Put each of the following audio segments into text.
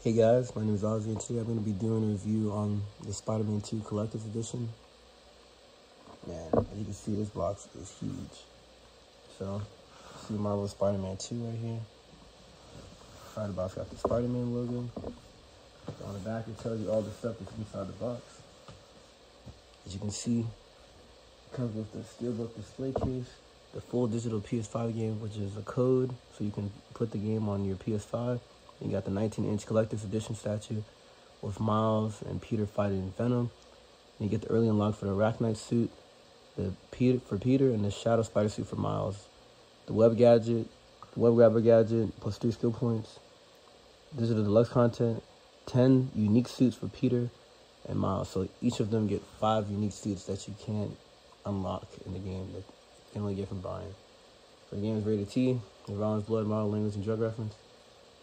Hey guys, my name is Ozzy, and today I'm going to be doing a review on the Spider-Man 2 Collector's Edition. Man, as you can see, this box is huge. So, see Marvel Spider-Man 2 right here. Inside the box got the Spider-Man logo. On the back it tells you all the stuff that's inside the box. As you can see, it comes with the Steelbook display case, the full digital PS5 game, which is a code, so you can put the game on your PS5. You got the 19-inch Collector's Edition statue with Miles and Peter fighting Venom. And you get the early unlock for the Arachnite suit, the Peter, and the Shadow Spider suit for Miles. The web grabber gadget, plus 3 skill points. Digital deluxe content, 10 unique suits for Peter and Miles. So each of them get 5 unique suits that you can't unlock in the game, that you can only get from buying. So the game is rated T, with violence, blood, model, language, and drug reference.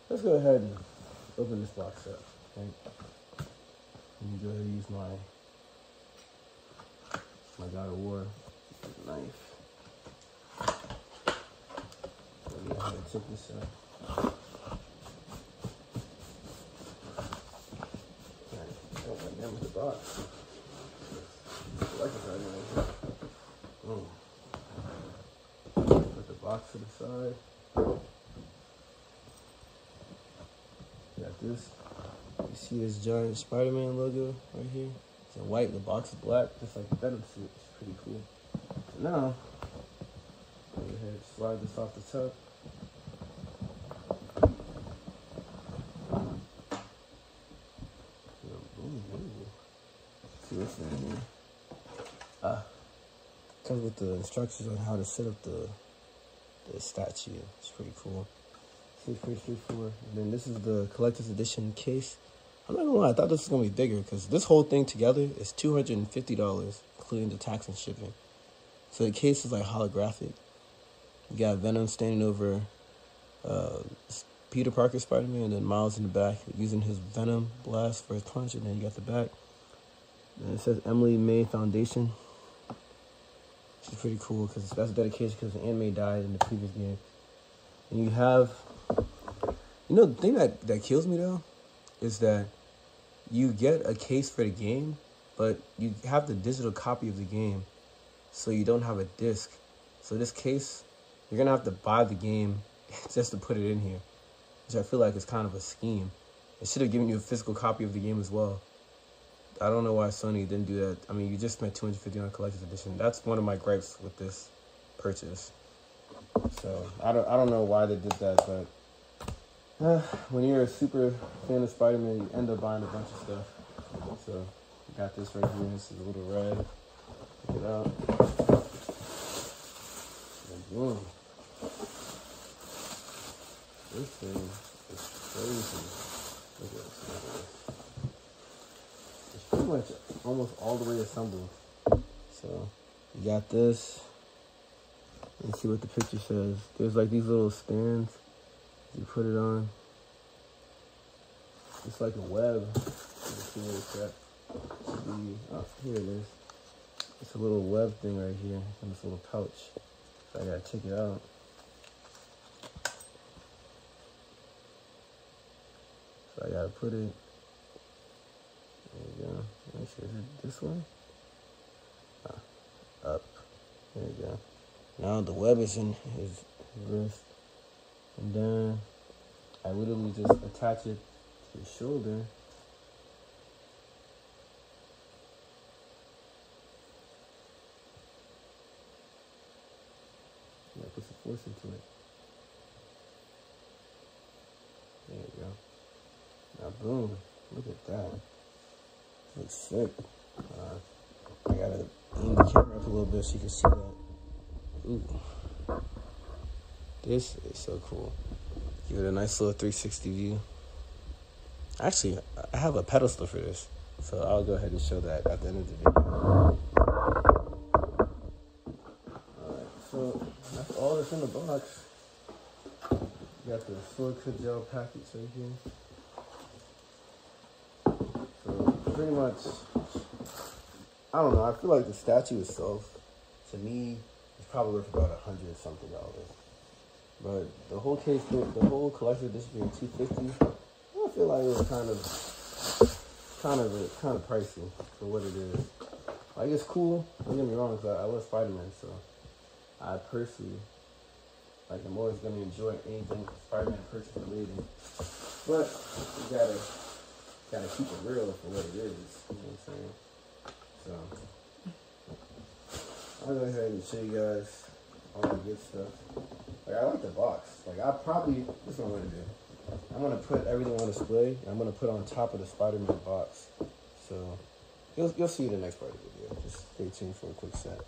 Let's go ahead and open this box up. Okay? Let me go ahead and use my God of War knife. Let me go ahead and take this out. Don't let damage the box. Like it's right here. Put the box to the side. Got this. You see this giant Spider-Man logo right here? It's in white, the box is black, just like the Venom suit. It's pretty cool. So now, go ahead and slide this off the top. See what's in here. Comes with the instructions on how to set up the statue. It's pretty cool. It's pretty straightforward. And then this is the Collector's Edition case. I'm not gonna lie, I thought this was gonna be bigger because this whole thing together is $250, including the tax and shipping. So the case is like holographic. You got Venom standing over Peter Parker Spider-Man, and then Miles in the back using his Venom blast for his punch, and then you got the back. And it says Emily May Foundation. Which is pretty cool because that's a dedication because the anime died in the previous game. And you have, you know, the thing that kills me though is that you get a case for the game, but you have the digital copy of the game, so you don't have a disc. So this case, you're gonna have to buy the game just to put it in here, which I feel like is kind of a scheme. It should have given you a physical copy of the game as well. I don't know why Sony didn't do that. I mean, you just spent $250 on a Collector's Edition. That's one of my gripes with this purchase. So I don't know why they did that, but when you're a super fan of Spider-Man, you end up buying a bunch of stuff. So you got this right here. This is a little red. Check it out. And boom. This thing is crazy. Look at this. It's pretty much almost all the way assembled. So you got this. And see what the picture says. There's like these little stands you put it on. It's like a web. Let's see where it's at. Oh, here it is. It's a little web thing right here in this little pouch. So I gotta check it out. So I gotta put it. There you go. Make sure, is it this way? Up. There you go. Now the web is in his wrist, and then I literally just attach it to his shoulder. Yeah, put some force into it. There you go. Now boom, look at that. Looks sick. I gotta aim the camera up a little bit so you can see that. Ooh, this is so cool. Give it a nice little 360 view. Actually, I have a pedestal for this, so I'll go ahead and show that at the end of the video. Alright, so that's all that's in the box. You got the silica gel packets right here. So pretty much, I don't know, I feel like the statue itself, to me, probably worth about $100-something. But the whole case, the whole collector's edition being $250, I feel like it was kind of pricey for what it is. Like, it's cool. Don't get me wrong, because I love Spider-Man, so I personally, like, I'm always gonna enjoy anything Spider-Man person related. But you gotta keep it real for what it is. You know what I'm saying? So I'll go ahead and show you guys all the good stuff. Like, I like the box. Like, this is what I'm gonna do. I'm gonna put everything on display, and I'm gonna put on top of the Spider-Man box. So you'll see the next part of the video. Just stay tuned for a quick set.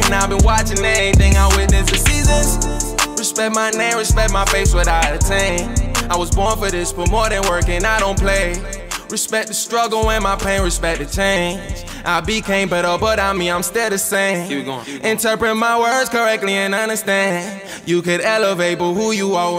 I've been watching everything I witnessed for seasons. Respect my name, respect my face, what I attain. I was born for this, but more than working, I don't play. Respect the struggle and my pain, respect the change. I became better, but I'm still the same. Keep going. Interpret my words correctly and understand. You could elevate, but who you are